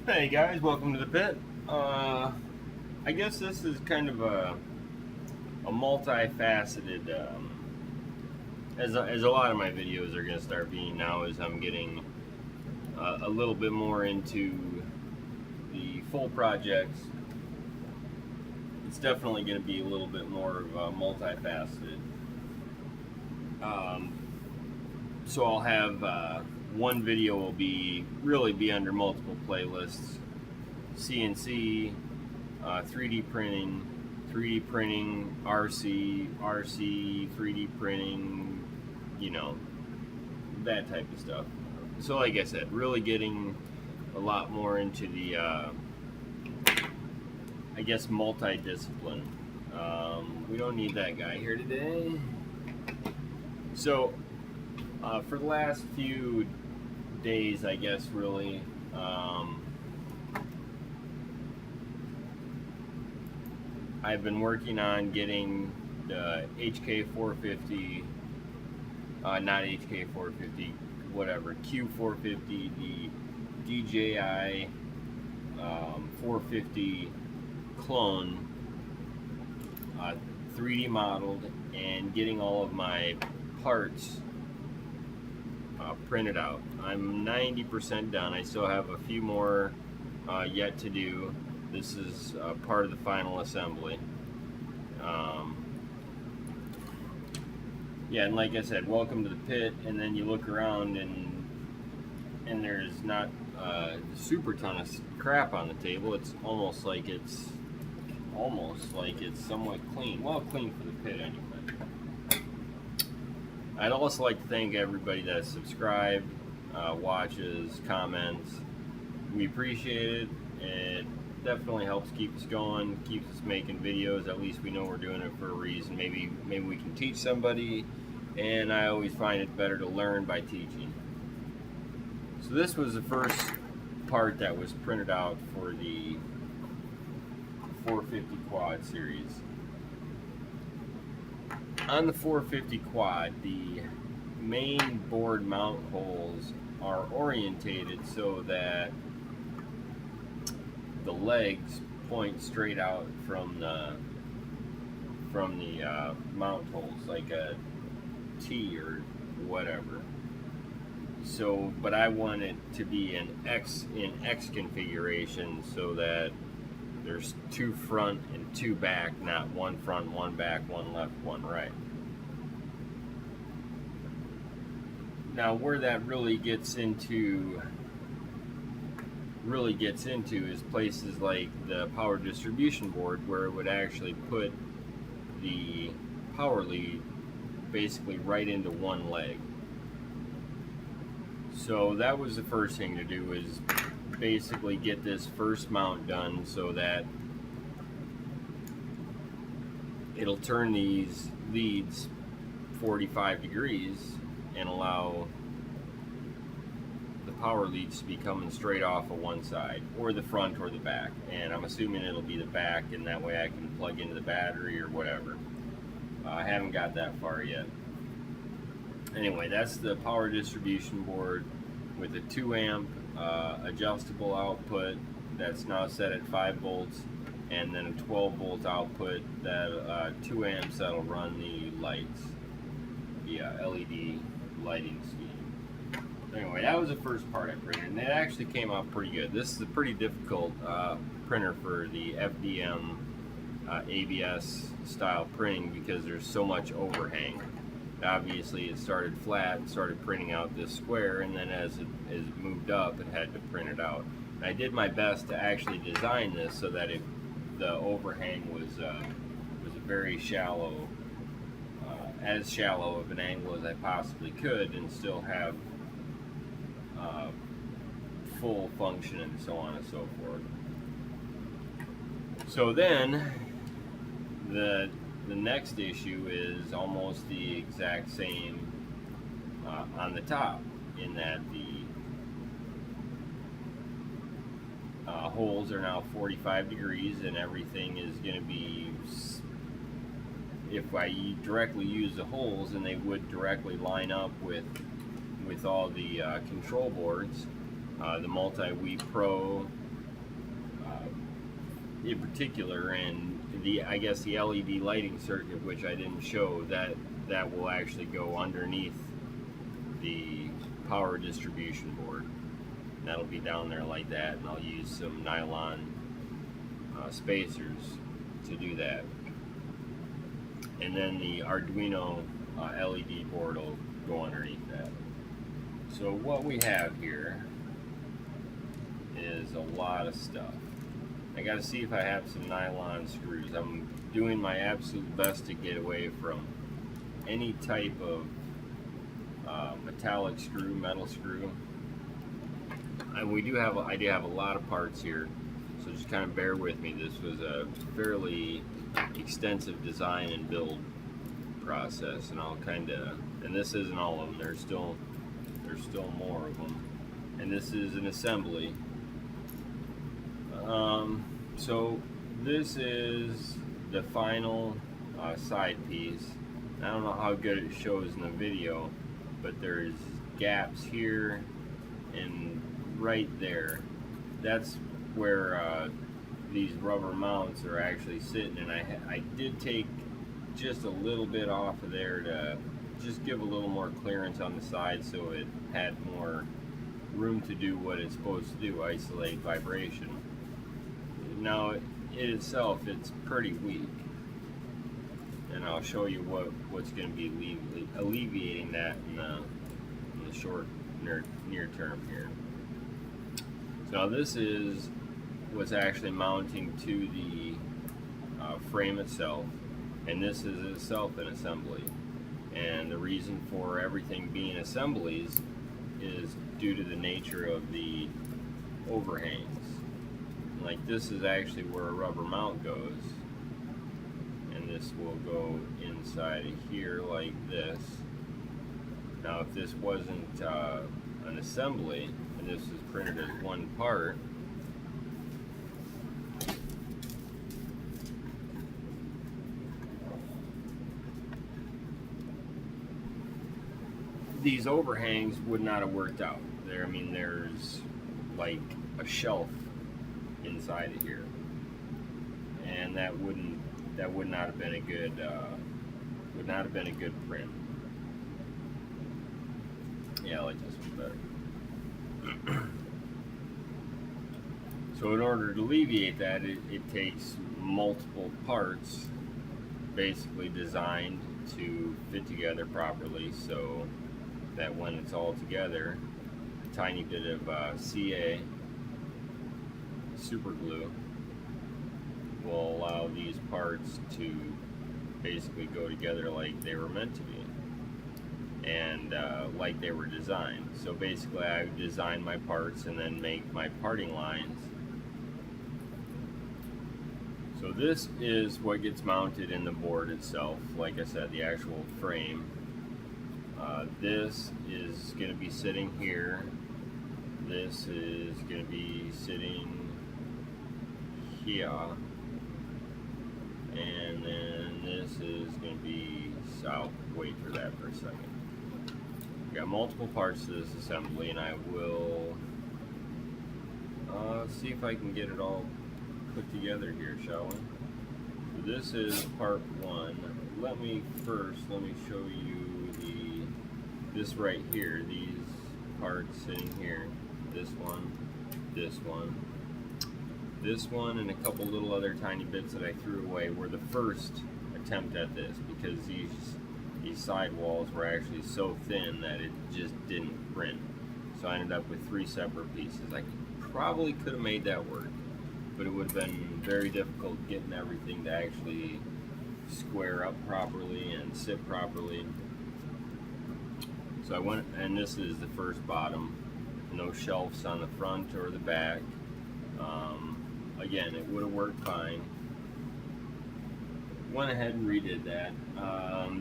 Hey guys, welcome to the pit. I guess this is kind of a multifaceted, as a lot of my videos are going to start being now as I'm getting a little bit more into the full projects. It's definitely going to be a little bit more of a multifaceted. Um, so I'll have one video will really be under multiple playlists: CNC, 3D printing, 3D printing, RC, 3D printing, you know, that type of stuff. So, like I said, really getting a lot more into the, I guess, multidiscipline. We don't need that guy here today. So, for the last few days, I guess, really, I've been working on getting the HK450, not HK450, whatever, Q450, the DJI 450 clone 3D modeled, and getting all of my parts printed out. I'm 90% done. I still have a few more yet to do. This is part of the final assembly. Yeah, and like I said, welcome to the pit. And then you look around, and there's not a super ton of crap on the table. It's almost like it's somewhat clean. Well, clean for the pit anyway. I'd also like to thank everybody that subscribed, watches, comments. We appreciate it. It definitely helps keep us going, keeps us making videos. At least we know we're doing it for a reason. Maybe we can teach somebody, and I always find it better to learn by teaching. So this was the first part that was printed out for the 450 quad series. On the 450 quad, the main board mount holes are orientated so that the legs point straight out from the mount holes, like a T or whatever. So, but I want it to be in X configuration, so that there's two front and two back, not one front, one back, one left, one right. Now, where that really gets into is places like the power distribution board, where it would actually put the power lead basically right into one leg. So that was the first thing to do, is basically get this first mount done so that it'll turn these leads 45 degrees and allow the power leads to be coming straight off of one side, or the front or the back. And I'm assuming it'll be the back, and that way I can plug into the battery or whatever. I haven't got that far yet. Anyway, that's the power distribution board with a 2 amp adjustable output that's now set at 5 volts, and then a 12 volt output that 2 amps that'll run the lights, the LED lighting scheme. Anyway, that was the first part I printed, and it actually came out pretty good. This is a pretty difficult printer for the FDM ABS style printing, because there's so much overhang. Obviously, it started flat and started printing out this square, and then as it moved up, it had to print it out. And I did my best to actually design this so that the overhang was a very shallow, as shallow of an angle as I possibly could, and still have full function and so on and so forth. So then the next issue is almost the exact same on the top, in that the holes are now 45 degrees, and everything is going to be, if I directly use the holes, and they would directly line up with all the control boards, the Multi-Wii Pro, in particular, and I guess the LED lighting circuit, which I didn't show, that will actually go underneath the power distribution board. That'll be down there like that, and I'll use some nylon spacers to do that. And then the Arduino LED board will go underneath that. So what we have here is a lot of stuff. I gotta see if I have some nylon screws. I'm doing my absolute best to get away from any type of metallic screw, metal screw. And I do have a lot of parts here, so just kind of bear with me. This was a fairly extensive design and build process, and and this isn't all of them. There's still more of them, and this is an assembly. So this is the final side piece. I don't know how good it shows in the video, but there's gaps here and right there. That's where these rubber mounts are actually sitting, and I did take just a little bit off of there to just give a little more clearance on the side so it had more room to do what it's supposed to do, isolate vibration. Now in itself it's pretty weak, and I'll show you what's going to be alleviating that in the short near term here. So this is what's actually mounting to the frame itself, and this is itself an assembly. And the reason for everything being assemblies is due to the nature of the overhangs. Like this is actually where a rubber mount goes, and this will go inside of here like this. Now if this wasn't an assembly, and this is printed as one part, these overhangs would not have worked out. I mean, there's like a shelf inside of here, and that would not have been a good print. Yeah, I like this one better. So in order to alleviate that, it takes multiple parts basically designed to fit together properly, so that when it's all together, a tiny bit of CA super glue will allow these parts to basically go together like they were meant to be, and like they were designed. So basically I design my parts and then make my parting lines. So this is what gets mounted in the board itself. Like I said, the actual frame. This is going to be sitting here. This is going to be sitting here. And then this is going to be south. Wait for that for a second. We've got multiple parts to this assembly, and I will see if I can get it all put together here, shall we? So this is part one. Let me show you this right here, these parts sitting here. This one, and a couple little other tiny bits that I threw away were the first attempt at this, because these side walls were actually so thin that it just didn't print. So I ended up with 3 separate pieces. I probably could have made that work, but it would have been very difficult getting everything to actually square up properly and sit properly. So I went, and this is the first bottom. No shelves on the front or the back. Again, it would have worked fine. Went ahead and redid that.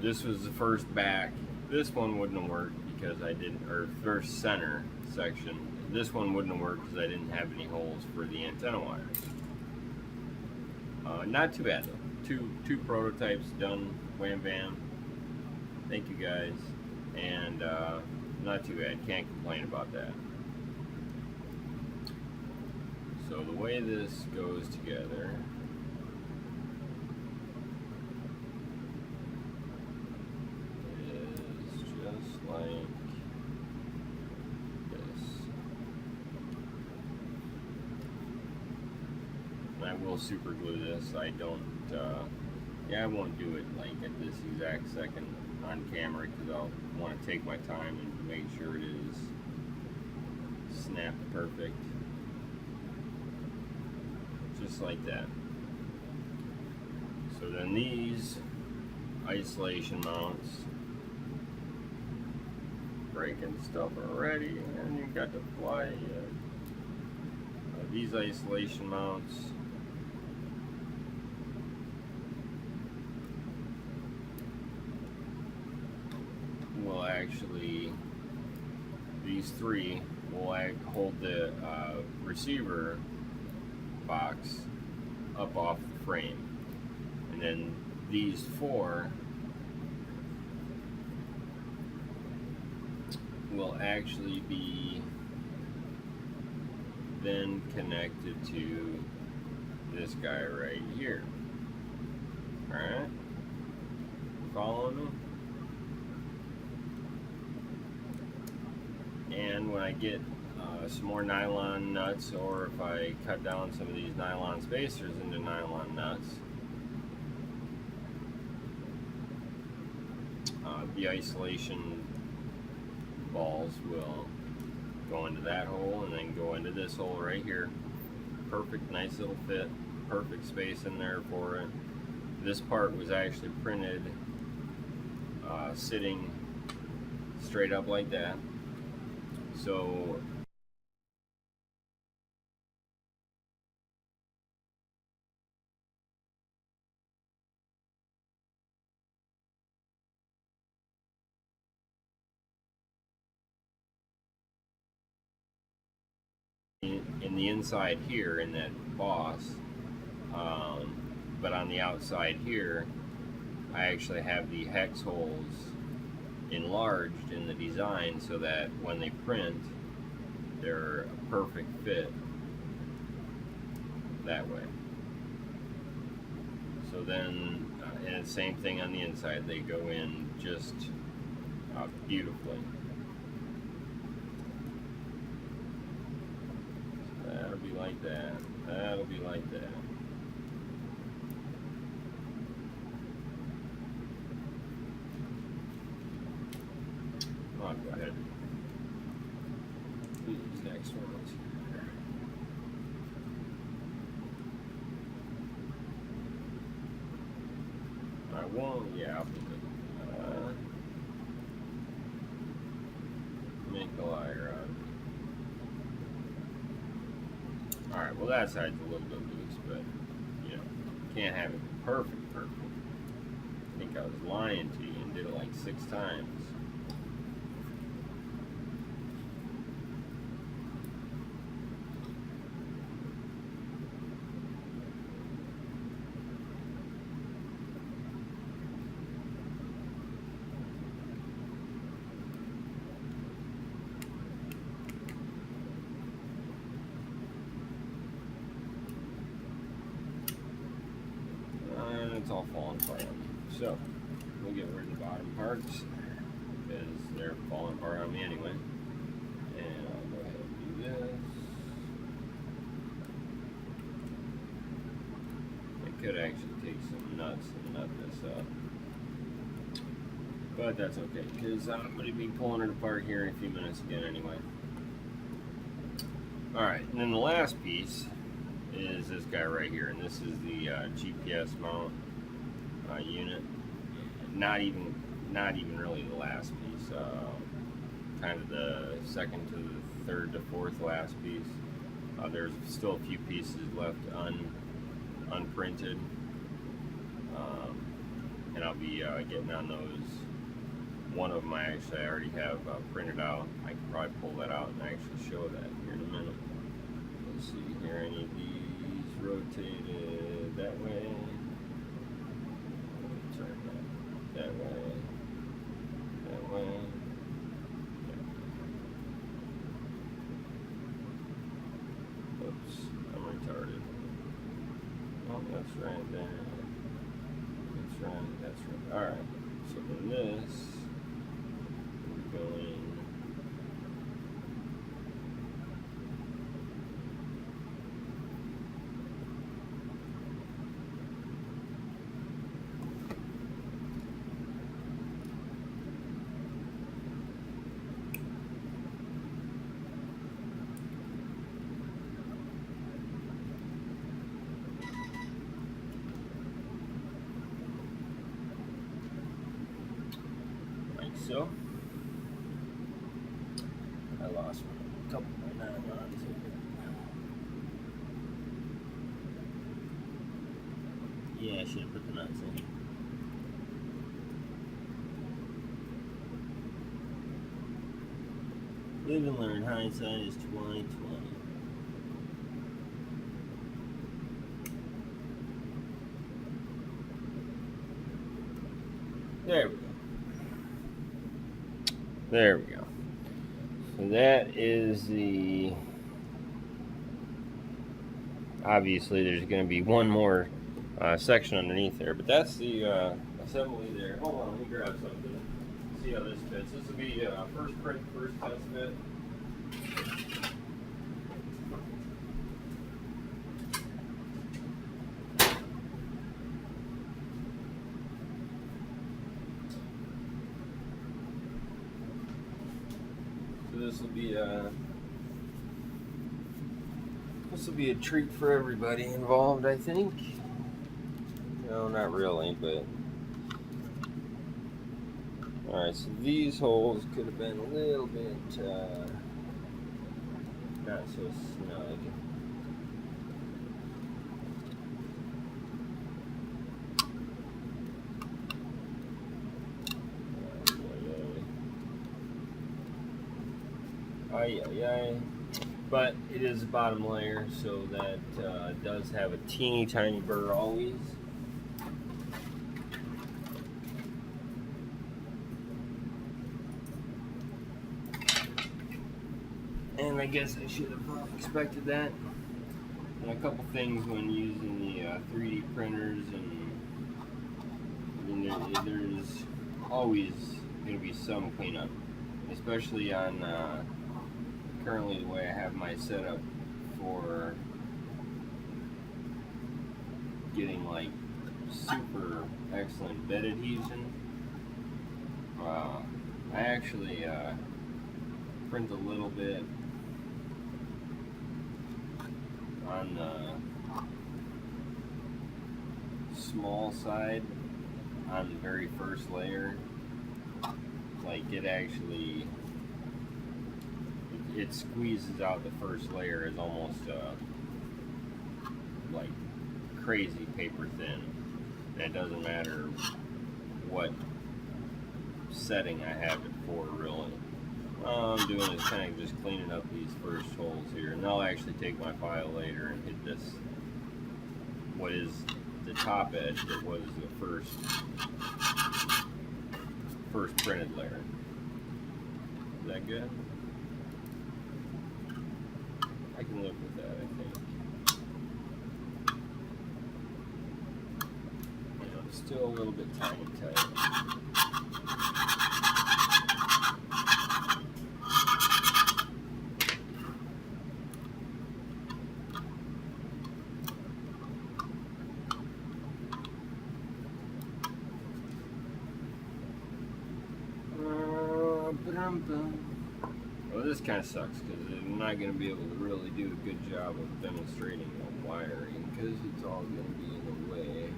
This was the first back. This one wouldn't have worked because I didn't, or first center section. This one wouldn't have worked because I didn't have any holes for the antenna wires. Not too bad though. Two prototypes done. Wham bam. Thank you guys. And not too bad. Can't complain about that. So the way this goes together is just like this. And I will super glue this. I don't, I won't do it like at this exact second on camera because I'll want to take my time and make sure it is snapped perfect. Just like that. So then these isolation mounts, breaking stuff already, and you got to fly. These isolation mounts will actually, these three will hold the receiver box up off the frame, and then these four will actually be then connected to this guy right here. Alright? Following me? And when I get some more nylon nuts, or if I cut down some of these nylon spacers into nylon nuts, the isolation balls will go into that hole and then go into this hole right here. Perfect, nice little fit, perfect space in there for it. This part was actually printed sitting straight up like that. So in the inside here in that boss, but on the outside here I actually have the hex holes enlarged in the design so that when they print they're a perfect fit that way. So then and the same thing on the inside, they go in just beautifully. That'll be like that. That'll be like that. I'll go ahead. These next ones. I won't. Yeah, I'll put it. Make the liar out. Alright, well that side's a little bit loose, but you know, can't have it perfect. I think I was lying to you and did it like 6 times. It's all falling apart on me. So we'll get rid of the bottom parts because they're falling apart on me anyway. And I'll go ahead and do this. I could actually take some nuts and nut this up, but that's okay because I'm going to be pulling it apart here in a few minutes again anyway. Alright, and then the last piece is this guy right here, and this is the GPS mount unit. Not even really the last piece. Kind of the second to the third to fourth last piece. There's still a few pieces left unprinted, and I'll be getting on those. One of them I already have printed out. I can probably pull that out and actually show that here in a minute. Let's see here. I need these rotated that way. Turn that way. That way. Oops. I'm retarded. Oh, that's right there. That's right, that's right. Alright, so then this is going like so. I lost a couple of my nylons here. Yeah, I should have put the nuts in. Live and learn. Hindsight is 20/20. There we go. There we go. So that is the. Obviously, there's going to be one more section underneath there, but that's the assembly there. Hold on, let me grab something. See how this fits. This will be first print, first test fit. So this will be a treat for everybody involved, I think. No, not really, but all right. So these holes could have been a little bit not so snug. But it is the bottom layer, so that does have a teeny tiny burr always. And I guess I should have probably expected that. And a couple things when using the 3D printers, and I mean, there's always going to be some cleanup, especially on currently the way I have my setup for getting like super excellent bed adhesion. I actually print a little bit on the small side on the very first layer. Like it actually it squeezes out the first layer as almost like crazy paper thin. And it doesn't matter what setting I have it for, really. All I'm doing is kind of just cleaning up these first holes here, and I'll actually take my file later and hit this, what is the top edge that was the first printed layer. Is that good? I can live with that, I think. Still a little bit tiny tight. Well, this kind of sucks because I'm not going to be able to really do a good job of demonstrating the wiring because it's all going to be in the way,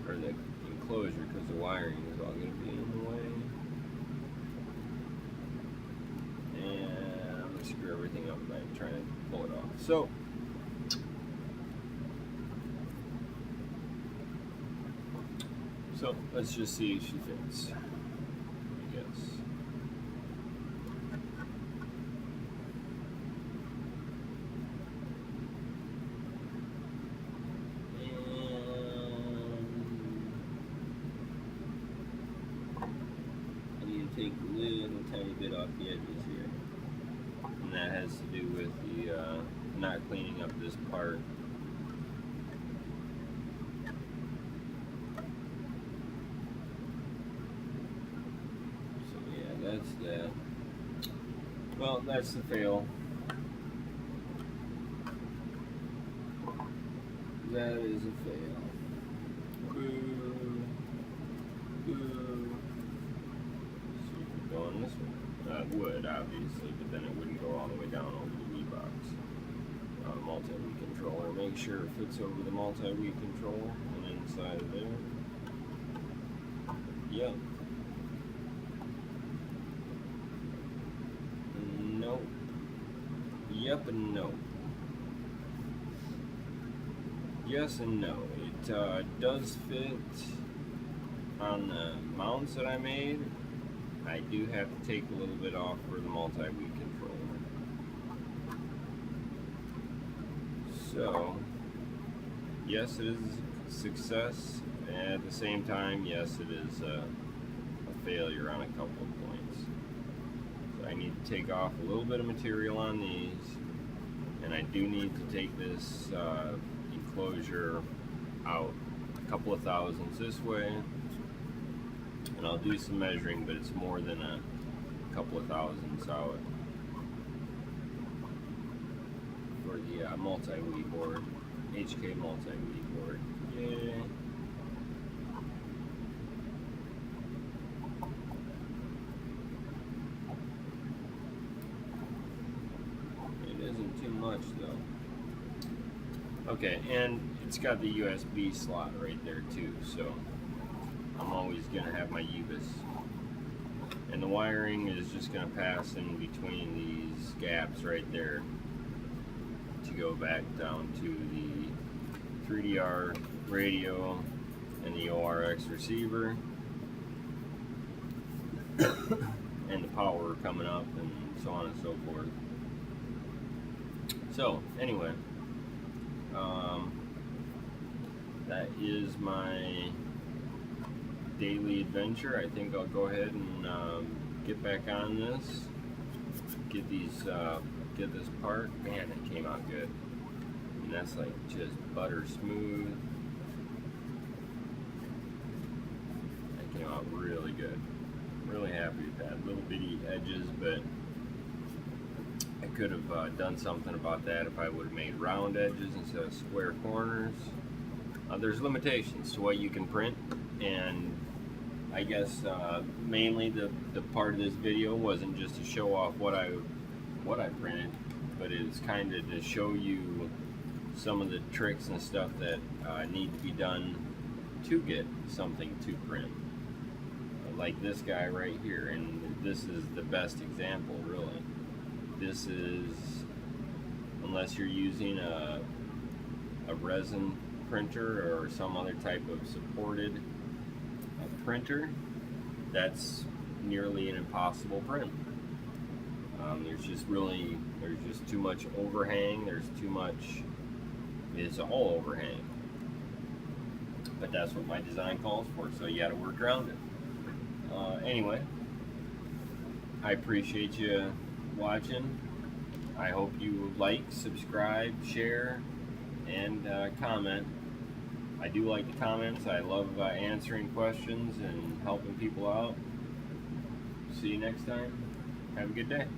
or the enclosure, because the wiring is all going to be in the way. And I'm going to screw everything up by trying to pull it off. So let's just see if she fits, I guess. Take a little tiny bit off the edges here, and that has to do with the not cleaning up this part. So yeah, that's that. Well, that's the fail. That is a fail. Boo. Boo. So going this way. It would, obviously, but then it wouldn't go all the way down over the Wii box. Multi-Wii controller. Make sure it fits over the multi-Wii controller and inside of there. Yep. Nope. Yep and no. Yes and no. It does fit on the mounts that I made. I do have to take a little bit off for the multi-Wii controller. So, yes, it is a success. And at the same time, yes, it is a failure on a couple of points. So I need to take off a little bit of material on these, and I do need to take this enclosure out a couple of thousandths this way, and I'll do some measuring, but it's more than a couple of thousandths out for the multi-Wii board, HK multi-Wii board. Yay! It isn't too much though. Okay, and it's got the USB slot right there too, so I'm always going to have my UBIS. And the wiring is just going to pass in between these gaps right there to go back down to the 3DR radio and the ORX receiver and the power coming up and so on and so forth. So anyway, that is my daily adventure. I think I'll go ahead and get back on this, get this part. Man, it came out good, and that's like just butter smooth. That came out really good. Really happy with that. Little bitty edges, but I could have done something about that if I would have made round edges instead of square corners. There's limitations to what you can print, and I guess mainly the part of this video wasn't just to show off what I printed, but it's kind of to show you some of the tricks and stuff that need to be done to get something to print. Like this guy right here, and this is the best example, really. This is, unless you're using a resin printer or some other type of supported printer, that's nearly an impossible print. There's just too much overhang. It's all overhang. But that's what my design calls for, so you gotta work around it. Anyway, I appreciate you watching. I hope you like, subscribe, share, and comment. I do like the comments. I love answering questions and helping people out. See you next time. Have a good day.